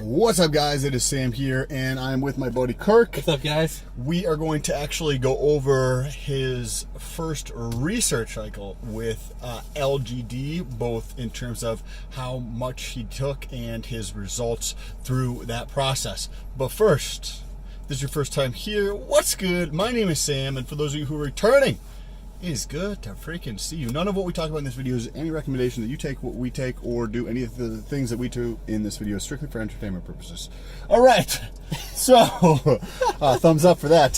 What's up, guys? It is Sam here, and I'm with my buddy Kirk. What's up, guys? We are going to actually go over his first research cycle with LGD, both in terms of how much he took and his results through that process. But first, this is your first time here. What's good? My name is Sam, and for those of you who are returning, it is good to freaking see you. None of what we talk about in this video is any recommendation that you take what we take or do any of the things that we do in this video, strictly for entertainment purposes. All right, so thumbs up for that.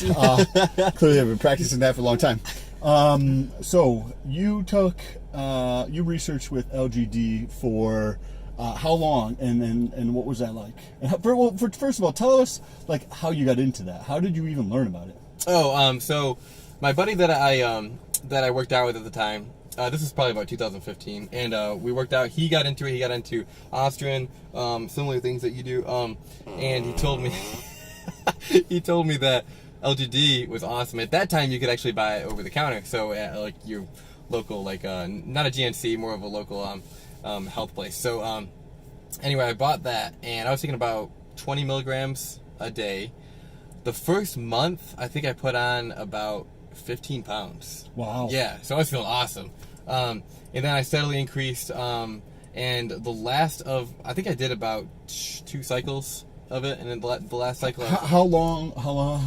Clearly I've been practicing that for a long time. So you you researched with LGD for how long, and what was that like? And first of all, tell us like how you got into that. How did you even learn about it? So my buddy that I worked out with at the time, this is probably about 2015, and we worked out. He got into it. He got into Austrian, similar things that you do. And he told me, that LGD was awesome. At that time, you could actually buy it over the counter. So at like your local, like not a GNC, more of a local health place. So anyway, I bought that, and I was thinking about 20 milligrams a day. The first month, I think I put on about 15 pounds. Wow. Yeah, so I was feeling awesome. And then I steadily increased, and the last of, I think I did about 2 cycles of it, and then the last cycle. How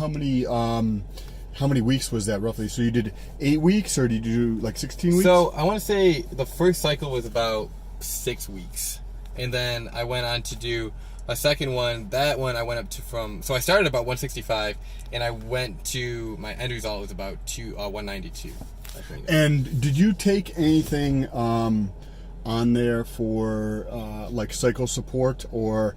many weeks was that roughly? So you did 8 weeks, or did you do like 16 weeks? So I want to say the first cycle was about 6 weeks, and then I went on to do a second one. That one I went up to so I started about 165, and I went to, my end result was about 192, I think. And did you take anything on there for like cycle support or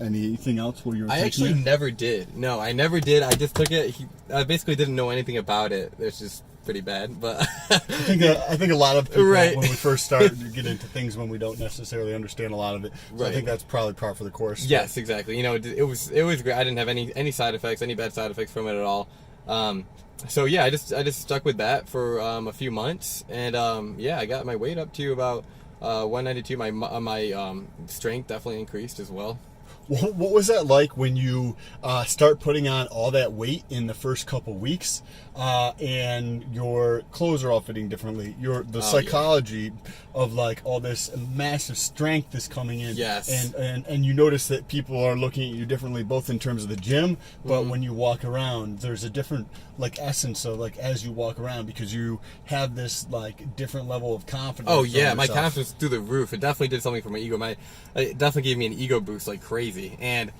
anything else where you were I actually never did. No, I never did. I just took it. I basically didn't know anything about it. It's just pretty bad, but I think a lot of people, right, when we first start, get into things when we don't necessarily understand a lot of it. So right. I think that's probably par for the course. Yes, exactly. You know, it was great. I didn't have any side effects, any bad side effects from it at all. So yeah, I just stuck with that for a few months, and yeah, I got my weight up to about 192. My strength definitely increased as well. What was that like when you start putting on all that weight in the first couple weeks, and your clothes are all fitting differently? The psychology of like all this massive strength is coming in. Yes. And you notice that people are looking at you differently, both in terms of the gym, but when you walk around, there's a different like essence of like as you walk around, because you have this like different level of confidence. Oh yeah, my confidence through the roof. It definitely did something for my ego. It definitely gave me an ego boost like crazy. And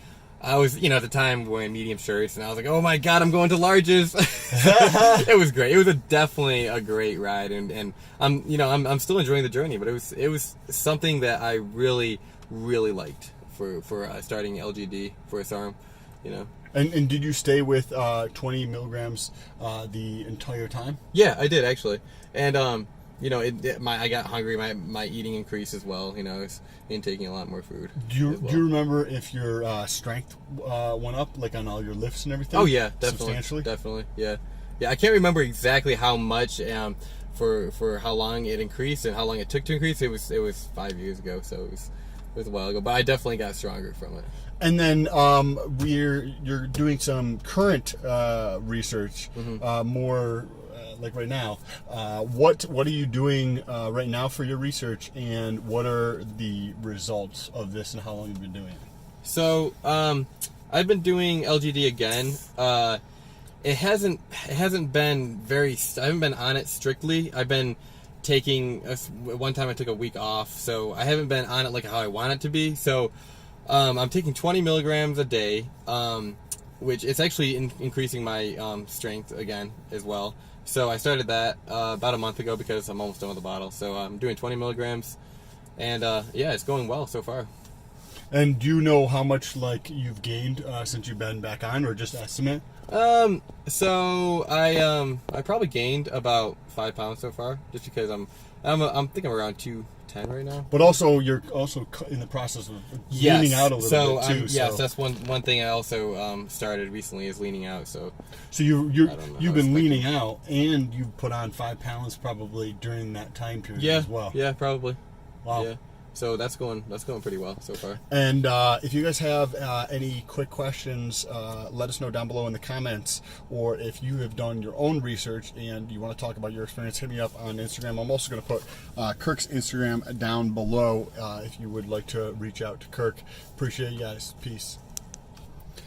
I was, at the time wearing medium shirts, and I was like, oh my god, I'm going to larges. It was great. It was definitely a great ride, and I'm still enjoying the journey. But it was something that I really, really liked for starting LGD for a SARM, And did you stay with 20 milligrams the entire time? Yeah, I did actually, and I got hungry. My eating increased as well. I was intaking a lot more food. Do you remember if your strength went up, like on all your lifts and everything? Oh yeah, definitely, substantially. Definitely, yeah. I can't remember exactly how much for how long it increased and how long it took to increase. It was 5 years ago, so it was a while ago. But I definitely got stronger from it. And then you're doing some current research, more. Like right now, what are you doing right now for your research, and what are the results of this, and how long have you been doing it? So I've been doing LGD again. It hasn't been I haven't been on it strictly. I've been taking one time I took a week off, so I haven't been on it like how I want it to be. So I'm taking 20 milligrams a day, which it's actually increasing my strength again as well. So I started that about a month ago because I'm almost done with the bottle. So I'm doing 20 milligrams, and yeah, it's going well so far. And do you know how much like you've gained since you've been back on, or just estimate? So I probably gained about 5 pounds so far, just because I'm thinking I'm around 210 right now. But also you're also in the process of leaning out a little bit too. Yes, that's one thing I also started recently is leaning out. So you've been leaning out, and you've put on 5 pounds probably during that time period as well. Yeah, probably. Wow. Yeah. So that's going pretty well so far. And if you guys have any quick questions, let us know down below in the comments. Or if you have done your own research and you want to talk about your experience, hit me up on Instagram. I'm also going to put Kirk's Instagram down below if you would like to reach out to Kirk. Appreciate you guys. Peace.